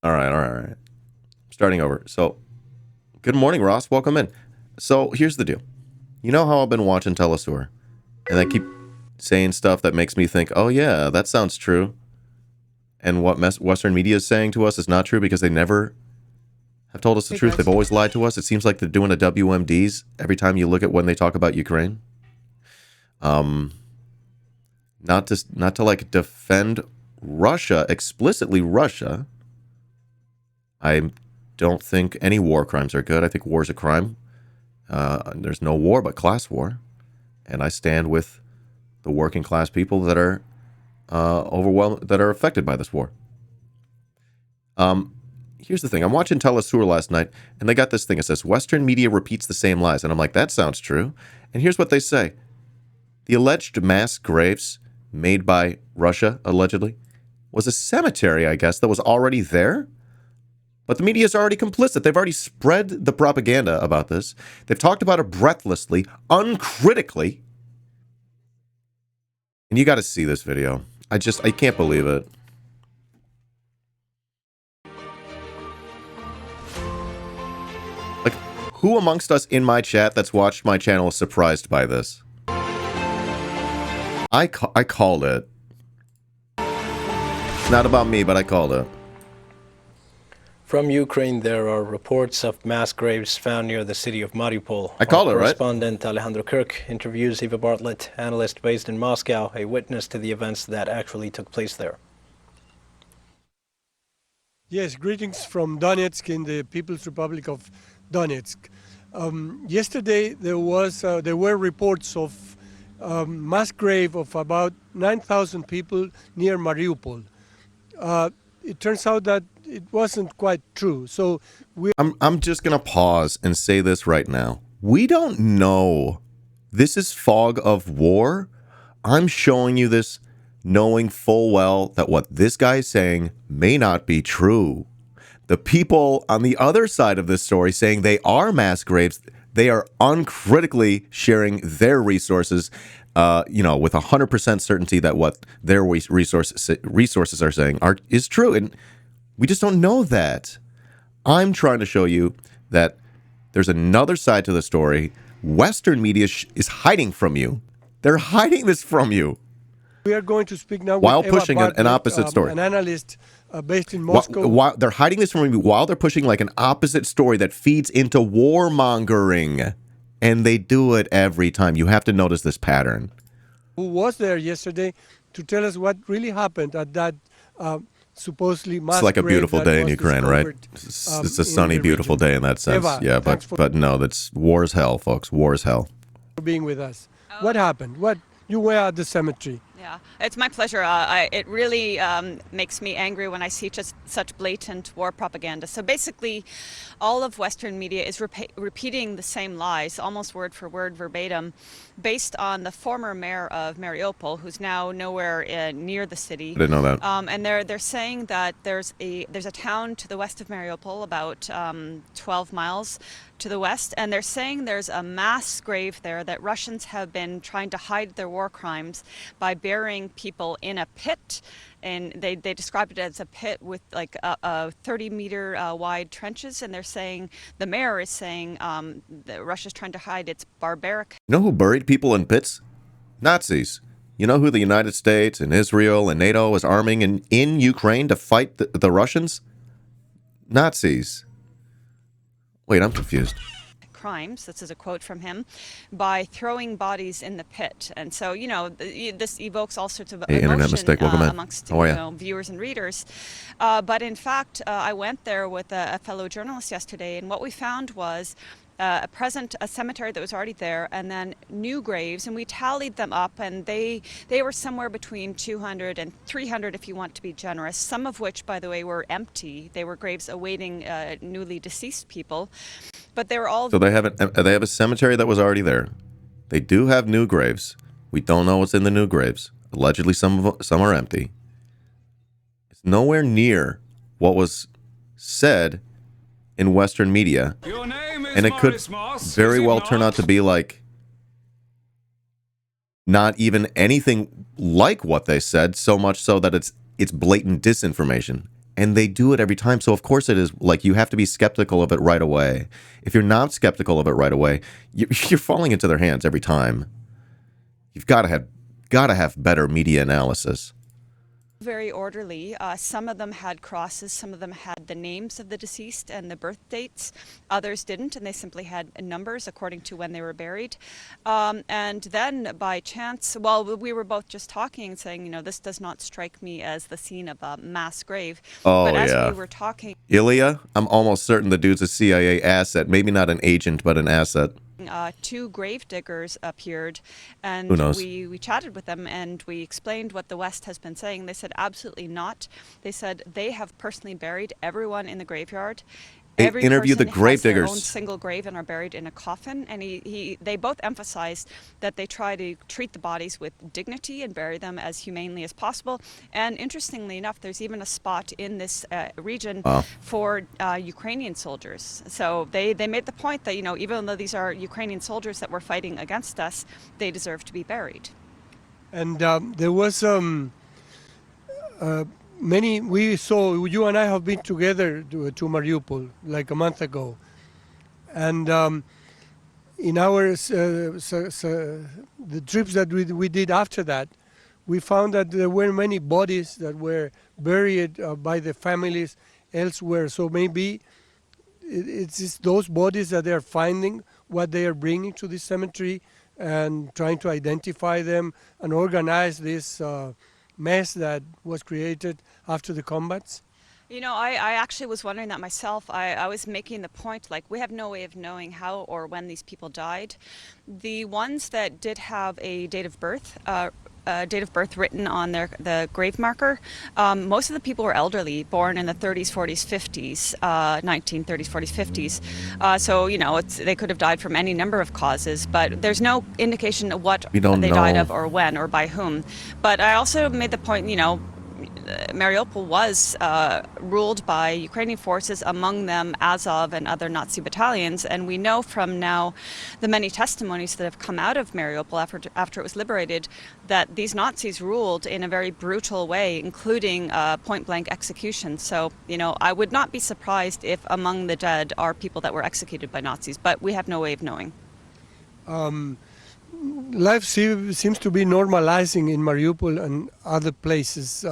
All right. Starting over. So, good morning, Ross. Welcome in. So, here's the deal. You know how I've been watching Telesur, and I keep saying stuff that makes me think, oh, yeah, that sounds true. And what Western media is saying to us is not true because they never have told us the truth. They've always lied to us. It seems like they're doing a WMDs every time you look at when they talk about Ukraine. Not to like defend Russia, explicitly Russia. I don't think any war crimes are good. I think war is a crime. There's no war but class war. And I stand with the working class people that are overwhelmed, that are affected by this war. Here's the thing. I'm watching Telesur last night, and they got this thing. It says, Western media repeats the same lies. And I'm like, that sounds true. And here's what they say. The alleged mass graves made by Russia, allegedly, was a cemetery, I guess, that was already there. But the media is already complicit. They've already spread the propaganda about this. They've talked about it breathlessly, uncritically. And you got to see this video. I can't believe it. Like, who amongst us in my chat that's watched my channel is surprised by this? I called it. It's not about me, but I called it. From Ukraine, there are reports of mass graves found near the city of Mariupol. I called it, right? Correspondent Alejandro Kirk interviews Eva Bartlett, analyst based in Moscow, a witness to the events that actually took place there. Yes, greetings from Donetsk in the People's Republic of Donetsk. Yesterday there were reports of mass grave of about 9,000 people near Mariupol. It turns out that it wasn't quite true. So I'm just gonna pause and say this right now. We don't know. This is fog of war. I'm showing you this knowing full well that what this guy is saying may not be true. The people on the other side of this story saying they are mass graves, they are uncritically sharing their resources, with 100% certainty that what their resources are saying is true. And we just don't know that. I'm trying to show you that there's another side to the story. Western media is hiding from you. They're hiding this from you. We are going to speak now while with Eva pushing Bartlett, an opposite story. An analyst based in Moscow. While they're hiding this from you, while they're pushing like an opposite story that feeds into warmongering. And they do it every time. You have to notice this pattern. Who was there yesterday to tell us what really happened at that supposedly mass It's like a grave beautiful that day in was Ukraine, right? discovered, It's a sunny, beautiful day in that sense. Eva, yeah, but no, that's war is hell, folks. War is hell. For being with us. What happened? You were at the cemetery. Yeah, it's my pleasure. It really makes me angry when I see just such blatant war propaganda. So basically, all of Western media is repeating the same lies, almost word for word, verbatim, based on the former mayor of Mariupol, who's now nowhere near the city. I didn't know that. And they're saying that there's a town to the west of Mariupol, about 12 miles to the west, and they're saying there's a mass grave there that Russians have been trying to hide their war crimes by burying people in a pit. And they described it as a pit with like 30-meter wide trenches, and they're saying, the mayor is saying that Russia's trying to hide its barbaric. You know who buried people in pits? Nazis. You know who the United States and Israel and NATO is arming in Ukraine to fight the Russians? Nazis. Wait, I'm confused. Crimes, this is a quote from him, by throwing bodies in the pit. And so, this evokes all sorts of emotion internet mistake. Welcome in. amongst viewers and readers. But in fact, I went there with a fellow journalist yesterday, and what we found was a cemetery that was already there, and then new graves, and we tallied them up, and they were somewhere between 200 and 300 if you want to be generous, some of which, by the way, were empty. They were graves awaiting newly deceased people, but they were all... So they have a cemetery that was already there. They do have new graves. We don't know what's in the new graves. Allegedly, some are empty. It's nowhere near what was said in Western media. And it could very well turn out to be like not even anything like what they said, so much so that it's blatant disinformation. And they do it every time. So, of course, it is like you have to be skeptical of it right away. If you're not skeptical of it right away, you're falling into their hands every time. You've got to have better media analysis. Very orderly. Some of them had crosses, some of them had the names of the deceased and the birth dates. Others didn't, and they simply had numbers according to when they were buried. And then by chance, well, we were both just talking and saying, this does not strike me as the scene of a mass grave. Oh, but as yeah. we were talking, Ilya, I'm almost certain the dude's a CIA asset. Maybe not an agent, but an asset. two grave diggers appeared, and Who knows? we chatted with them, and we explained what the West has been saying. They said absolutely not. They said they have personally buried everyone in the graveyard. They Every interviewed the person grave has their diggers. own single grave and are buried in a coffin. And they both emphasized that they try to treat the bodies with dignity and bury them as humanely as possible. And interestingly enough, there's even a spot in this region for Ukrainian soldiers. So they made the point that, even though these are Ukrainian soldiers that were fighting against us, they deserve to be buried. And there was we saw, you and I have been together to Mariupol like a month ago. And in our the trips that we did after that, we found that there were many bodies that were buried by the families elsewhere. So maybe it's just those bodies that they are finding, what they are bringing to this cemetery, and trying to identify them and organize this mess that was created after the combats. I actually was wondering that myself. I was making the point, like, we have no way of knowing how or when these people died. The ones that did have a date of birth written on the grave marker, most of the people were elderly, born in the 30s, 40s, 50s, 1930s, 40s, 50s. So, they could have died from any number of causes, but there's no indication of what they died of or when or by whom. But I also made the point, Mariupol was ruled by Ukrainian forces, among them Azov and other Nazi battalions, and we know from now the many testimonies that have come out of Mariupol after it was liberated that these Nazis ruled in a very brutal way, including point-blank execution. So, I would not be surprised if among the dead are people that were executed by Nazis, but we have no way of knowing. Life seems to be normalizing in Mariupol and other places.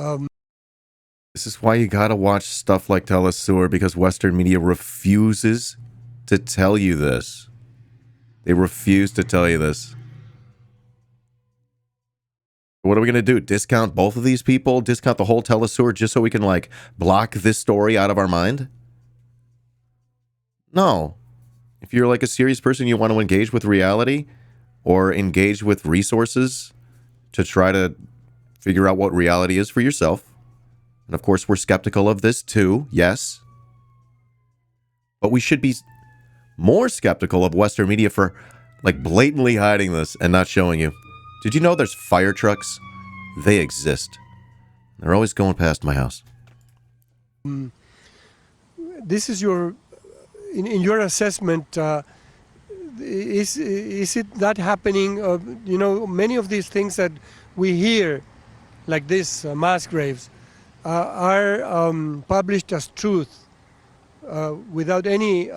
This is why you gotta watch stuff like Telesur, because Western media refuses to tell you this. They refuse to tell you this. What are we gonna do? Discount both of these people? Discount the whole Telesur just so we can, block this story out of our mind? No. If you're a serious person, you want to engage with reality or engage with resources to try to figure out what reality is for yourself. And of course, we're skeptical of this too, yes. But we should be more skeptical of Western media for, blatantly hiding this and not showing you. Did you know there's fire trucks? They exist. They're always going past my house. This is in your assessment, is it that happening? Many of these things that we hear, like this, mass graves, are published as truth without any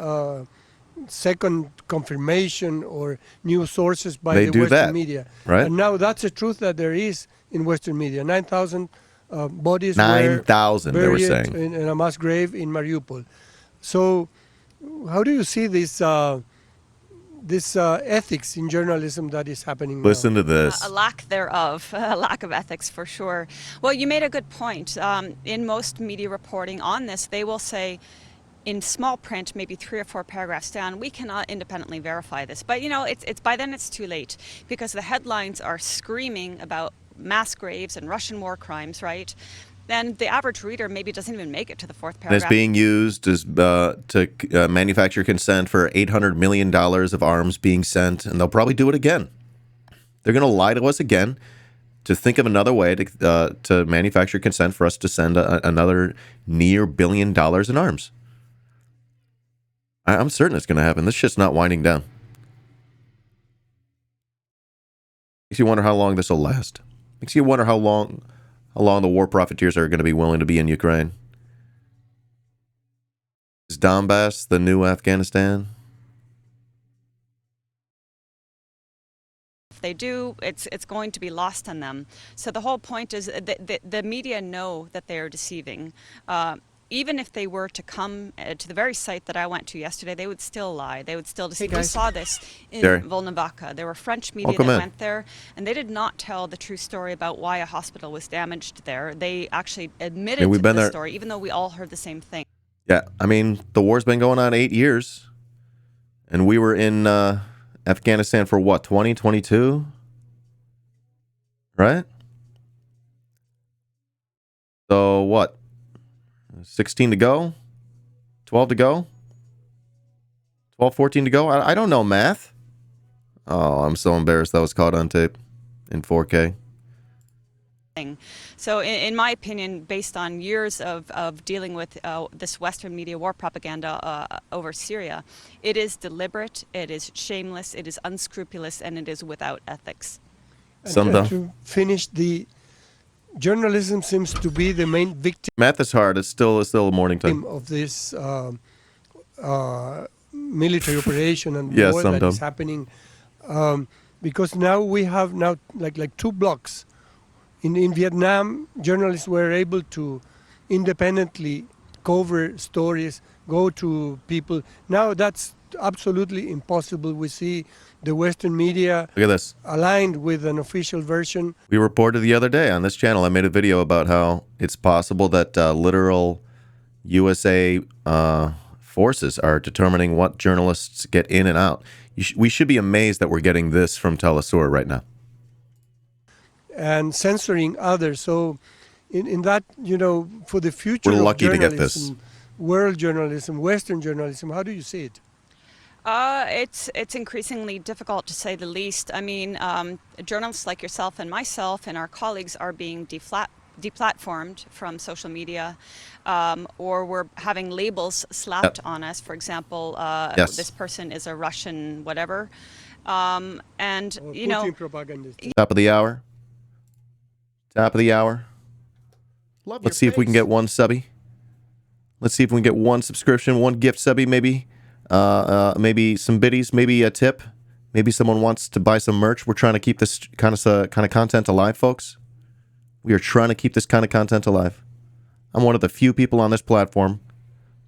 second confirmation or new sources by the Western media. Right? And now that's a truth that there is in Western media. 9,000 bodies 9,000, they were saying, in a mass grave in Mariupol. So how do you see this ethics in journalism that is happening now? Listen to this. A lack thereof, a lack of ethics for sure. Well, you made a good point. In most media reporting on this, they will say in small print, maybe 3 or 4 paragraphs down, we cannot independently verify this. But it's by then it's too late, because the headlines are screaming about mass graves and Russian war crimes, right? And the average reader maybe doesn't even make it to the 4th paragraph. And it's being used to manufacture consent for $800 million of arms being sent, and they'll probably do it again. They're going to lie to us again to think of another way to manufacture consent for us to send another near $1 billion in arms. I'm certain it's going to happen. This shit's not winding down. Makes you wonder how long this will last. Makes you wonder how long the war profiteers are going to be willing to be in Ukraine. Is Donbass the new Afghanistan? If they do, it's going to be lost on them. So the whole point is that the media know that they are deceiving. Even if they were to come to the very site that I went to yesterday, they would still lie. They would still deceive. We saw this in Jerry. Volnovakha. There were French media Welcome that in. went there, and they did not tell the true story about why a hospital was damaged there. They actually admitted we've to been the there. story, even though we all heard the same thing. Yeah, I mean, the war's been going on 8 years. And we were in Afghanistan for what, 2022? Right? So what? 16 to go? 12 to go? 12, 14 to go? I don't know math. Oh, I'm so embarrassed that was caught on tape in 4K. So in my opinion, based on years of dealing with this Western media war propaganda over Syria, it is deliberate, it is shameless, it is unscrupulous, and it is without ethics. And to finish, the journalism seems to be the main victim. Math is hard. It's still morning time. Of this military operation and Yes, war that is happening, because now we have like 2 blocks. In Vietnam, journalists were able to independently cover stories, go to people. Now that's absolutely impossible. We see the Western media Look at this. aligned with an official version. We reported the other day on this channel. I made a video about how it's possible that literal USA forces are determining what journalists get in and out. We should be amazed that we're getting this from Telesur right now. And censoring others. So in that, for the future We're of lucky to get journalism, world journalism, Western journalism, how do you see it? It's increasingly difficult, to say the least. I mean, journalists like yourself and myself and our colleagues are being deplatformed from social media, or we're having labels slapped on us. For example, this person is a Russian whatever. And, Putin propagandist. Top of the hour. Top of the hour. Let's see if we can get one subby. Let's see if we can get one subscription, one gift subby, maybe. Maybe some biddies, maybe a tip. Maybe someone wants to buy some merch. We're trying to keep this kind of content alive, folks. We are trying to keep this kind of content alive. I'm one of the few people on this platform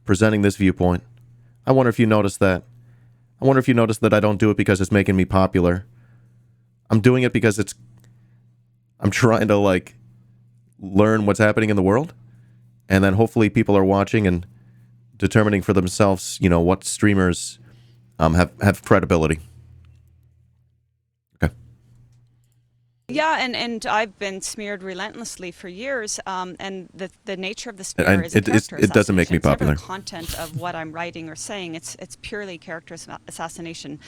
presenting this viewpoint. I wonder if you noticed that. I wonder if you noticed that I don't do it because it's making me popular. I'm doing it because I'm trying to learn what's happening in the world, and then hopefully people are watching and determining for themselves, what streamers have credibility. Okay. Yeah, and I've been smeared relentlessly for years, and the nature of the smear is character it doesn't make me assassination. It's never popular. the content of what I'm writing or saying. It's purely character assassination.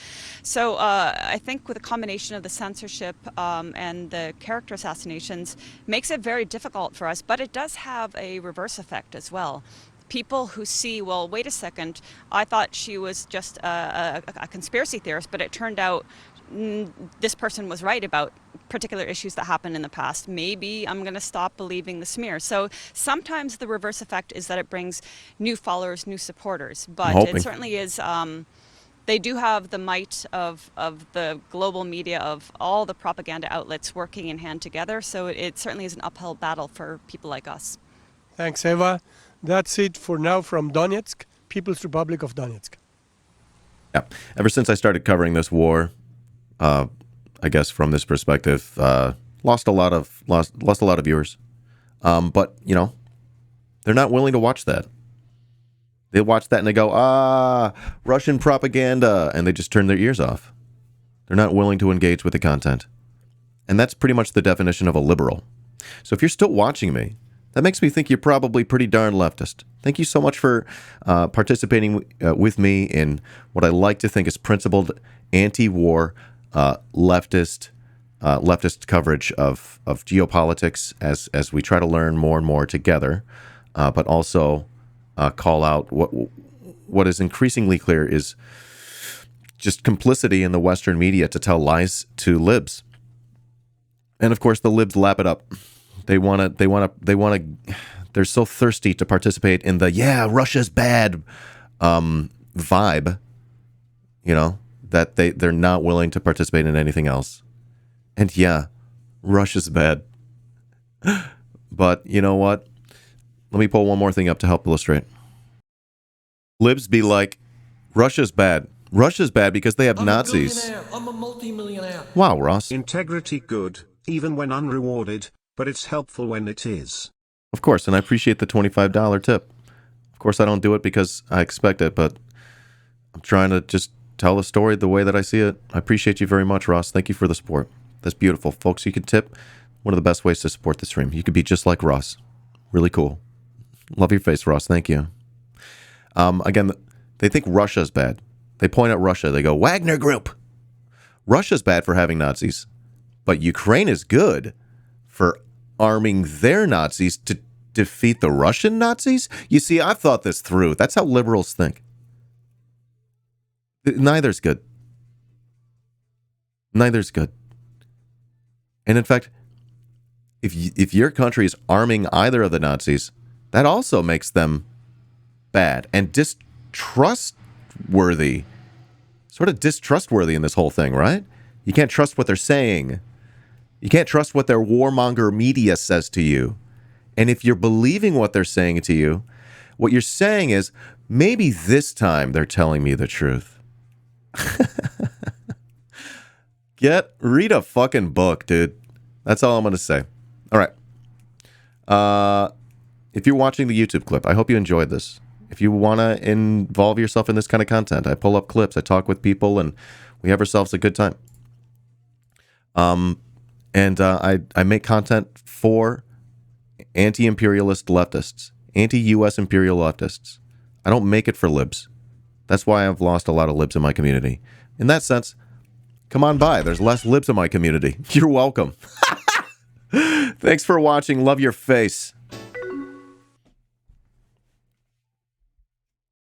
So I think with a combination of the censorship and the character assassinations makes it very difficult for us, but it does have a reverse effect as well. People who see, well, wait a second, I thought she was just a conspiracy theorist, but it turned out this person was right about particular issues that happened in the past. Maybe I'm going to stop believing the smear. So sometimes the reverse effect is that it brings new followers, new supporters. But it certainly is, they do have the might of the global media, of all the propaganda outlets working in hand together. So it certainly is an uphill battle for people like us. Thanks, Eva. That's it for now from Donetsk, People's Republic of Donetsk. Yeah. Ever since I started covering this war, I guess from this perspective, lost a lot of viewers. But they're not willing to watch that. They watch that and they go, Russian propaganda, and they just turn their ears off. They're not willing to engage with the content. And that's pretty much the definition of a liberal. So if you're still watching me, that makes me think you're probably pretty darn leftist. Thank you so much for participating with me in what I like to think is principled anti-war leftist coverage of geopolitics as we try to learn more and more together, but also call out what is increasingly clear is just complicity in the Western media to tell lies to libs. And of course, the libs lap it up. They're so thirsty to participate in the Russia's bad vibe, you know, that they're not willing to participate in anything else. And yeah, Russia's bad. But you know what? Let me pull one more thing up to help illustrate. Libs be like, Russia's bad. Russia's bad because they have Nazis. I'm a multi-millionaire. Wow, Ross. Integrity good, even when unrewarded, but it's helpful when it is. Of course, and I appreciate the $25 tip. Of course, I don't do it because I expect it, but I'm trying to just tell the story the way that I see it. I appreciate you very much, Ross. Thank you for the support. That's beautiful. Folks, you can tip. One of the best ways to support the stream. You could be just like Ross. Really cool. Love your face, Ross. Thank you. Again, they think Russia's bad. They point at Russia. They go, Wagner Group. Russia's bad for having Nazis, but Ukraine is good for arming their Nazis to defeat the Russian Nazis? You see, I've thought this through. That's how liberals think. Neither's good. Neither's good. And in fact, if your country is arming either of the Nazis, that also makes them bad and distrustworthy. Sort of distrustworthy in this whole thing, right? You can't trust what they're saying. You can't trust what their warmonger media says to you. And if you're believing what they're saying to you, what you're saying is, maybe this time they're telling me the truth. Read a fucking book, dude. That's all I'm going to say. All right. If you're watching the YouTube clip, I hope you enjoyed this. If you want to involve yourself in this kind of content, I pull up clips, I talk with people, and we have ourselves a good time. I make content for anti-imperialist leftists, anti-U.S. imperial leftists. I don't make it for libs. That's why I've lost a lot of libs in my community. In that sense, come on by. There's less libs in my community. You're welcome. Thanks for watching. Love your face.